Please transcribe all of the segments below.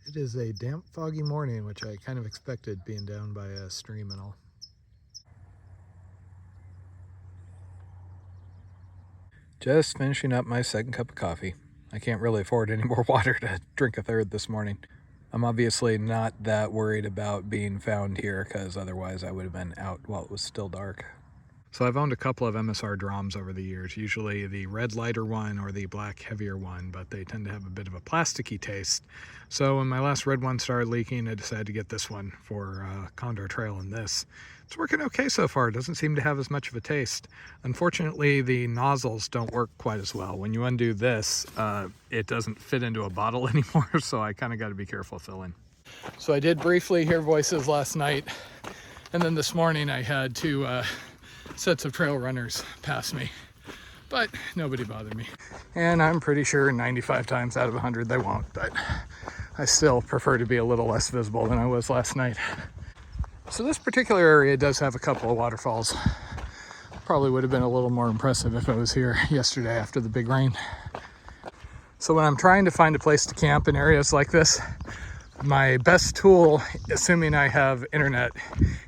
It is a damp, foggy morning, which I kind of expected being down by a stream and all. Just finishing up my second cup of coffee. I can't really afford any more water to drink a third this morning. I'm obviously not that worried about being found here because otherwise I would have been out while it was still dark. So I've owned a couple of MSR drums over the years, usually the red lighter one or the black heavier one, but they tend to have a bit of a plasticky taste. So when my last red one started leaking, I decided to get this one for Condor Trail, and this. It's working okay so far. It doesn't seem to have as much of a taste. Unfortunately, the nozzles don't work quite as well. When you undo this, it doesn't fit into a bottle anymore, so I kind of got to be careful filling. So I did briefly hear voices last night, and then this morning I had two sets of trail runners pass me, but nobody bothered me. And I'm pretty sure 95 times out of 100 they won't, but I still prefer to be a little less visible than I was last night. So this particular area does have a couple of waterfalls. Probably would have been a little more impressive if I was here yesterday after the big rain. So when I'm trying to find a place to camp in areas like this, my best tool, assuming I have internet,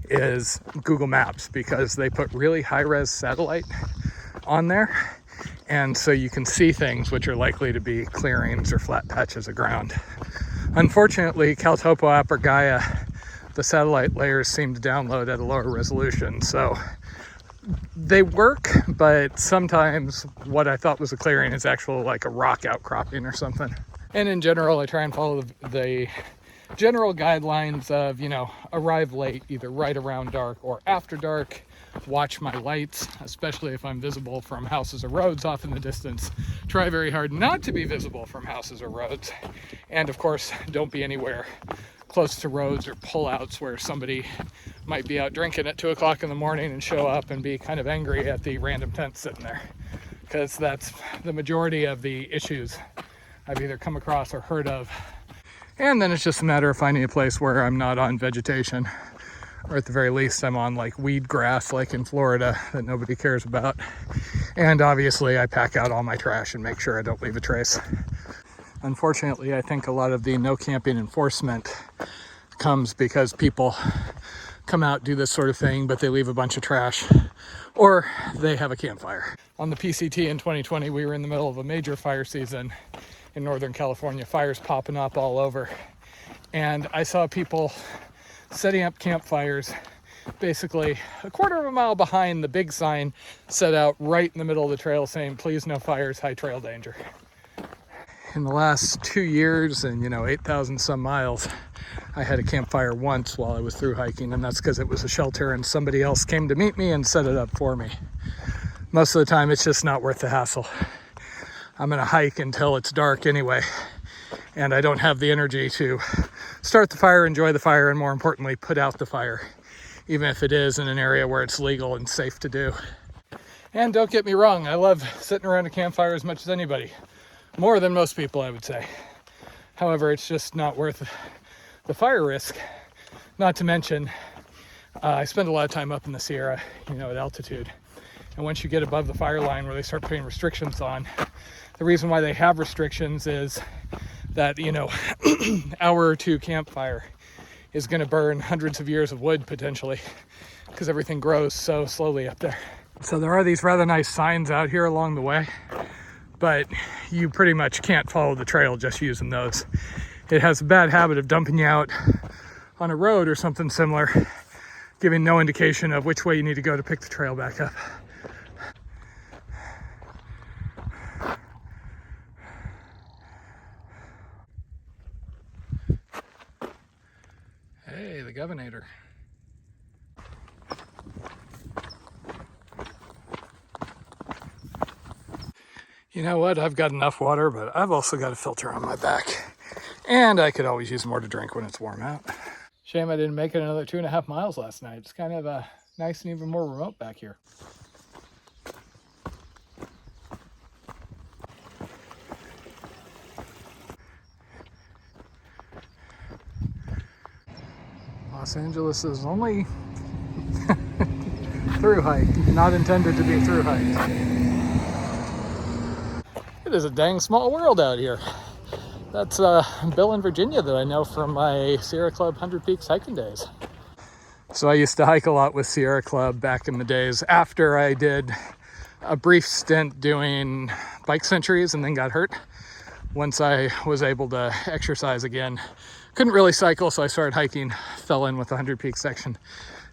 is Google Maps, because they put really high-res satellite on there, and so you can see things which are likely to be clearings or flat patches of ground. Unfortunately, Caltopo app or Gaia, the satellite layers seem to download at a lower resolution, so they work, but sometimes what I thought was a clearing is actually like a rock outcropping or something. And in general, I try and follow the general guidelines of, arrive late, either right around dark or after dark. Watch my lights, especially if I'm visible from houses or roads off in the distance. Try very hard not to be visible from houses or roads. And of course, don't be anywhere close to roads or pullouts where somebody might be out drinking at 2 o'clock in the morning and show up and be kind of angry at the random tent sitting there. Because that's the majority of the issues I've either come across or heard of. And then it's just a matter of finding a place where I'm not on vegetation, or at the very least I'm on like weed grass like in Florida that nobody cares about. And obviously I pack out all my trash and make sure I don't leave a trace. Unfortunately, I think a lot of the no camping enforcement comes because people come out, do this sort of thing, but they leave a bunch of trash, or they have a campfire. On the PCT in 2020, we were in the middle of a major fire season in Northern California, fires popping up all over. And I saw people setting up campfires basically a quarter of a mile behind the big sign set out right in the middle of the trail saying, "Please no fires, high trail danger." In the last 2 years and 8,000 some miles, I had a campfire once while I was through hiking, and that's because it was a shelter and somebody else came to meet me and set it up for me. Most of the time it's just not worth the hassle. I'm gonna hike until it's dark anyway, and I don't have the energy to start the fire, enjoy the fire, and more importantly, put out the fire, even if it is in an area where it's legal and safe to do. And don't get me wrong, I love sitting around a campfire as much as anybody. More than most people, I would say. However, it's just not worth the fire risk. Not to mention, I spend a lot of time up in the Sierra, at altitude. And once you get above the fire line where they start putting restrictions on, the reason why they have restrictions is that, hour or two campfire is going to burn hundreds of years of wood potentially, because everything grows so slowly up there. So there are these rather nice signs out here along the way, but you pretty much can't follow the trail just using those. It has a bad habit of dumping you out on a road or something similar, giving no indication of which way you need to go to pick the trail back up. Hey, the governor. You know what? I've got enough water, but I've also got a filter on my back. And I could always use more to drink when it's warm out. Shame I didn't make it another 2.5 miles last night. It's kind of nice and even more remote back here. Los Angeles is only through hike, not intended to be a through hike. It is a dang small world out here. That's Bill in Virginia that I know from my Sierra Club 100 Peaks hiking days. So I used to hike a lot with Sierra Club back in the days after I did a brief stint doing bike centuries and then got hurt. Once I was able to exercise again, couldn't really cycle, so I started hiking, fell in with the 100 Peaks section.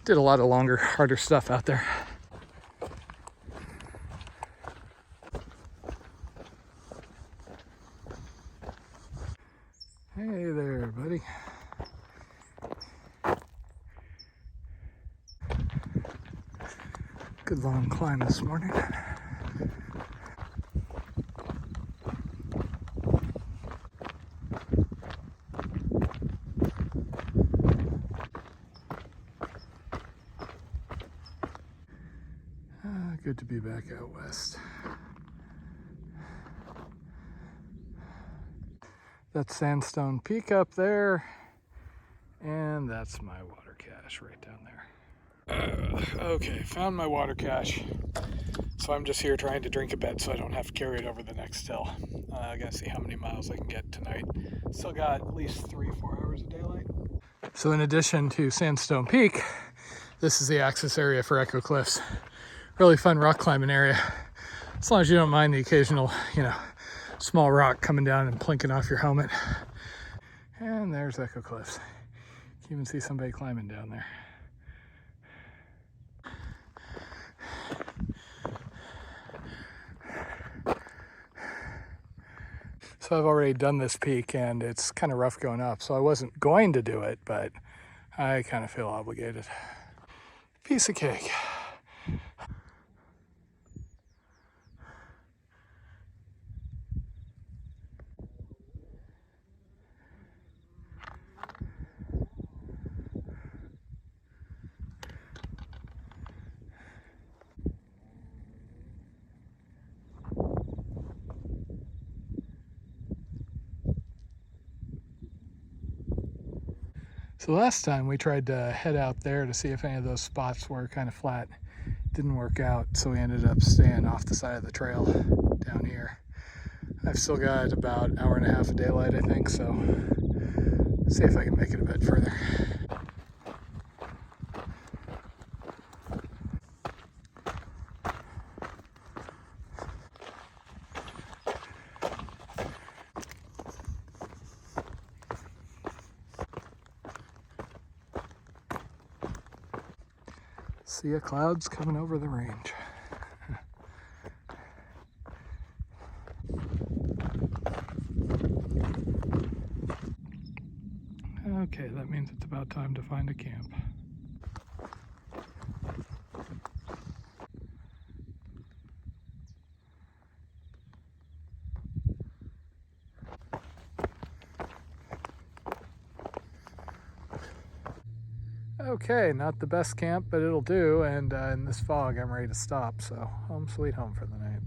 Did a lot of longer, harder stuff out there. Hey there, buddy. Good long climb this morning. Good to be back out west. That's Sandstone Peak up there, and that's my water cache right down there. Okay, found my water cache. So I'm just here trying to drink a bit so I don't have to carry it over the next hill. I gotta see how many miles I can get tonight. Still got at least 3-4 hours of daylight. So in addition to Sandstone Peak, this is the access area for Echo Cliffs. Really fun rock climbing area. As long as you don't mind the occasional, small rock coming down and plinking off your helmet. And there's Echo Cliffs. You can even see somebody climbing down there. So I've already done this peak and it's kind of rough going up, so I wasn't going to do it, but I kind of feel obligated. Piece of cake. So last time we tried to head out there to see if any of those spots were kind of flat. Didn't work out, so we ended up staying off the side of the trail down here. I've still got about an hour and a half of daylight, I think, so let's see if I can make it a bit further. See clouds coming over the range. Okay, that means it's about time to find a camp. Okay, not the best camp, but it'll do, and in this fog I'm ready to stop, so home sweet home for the night.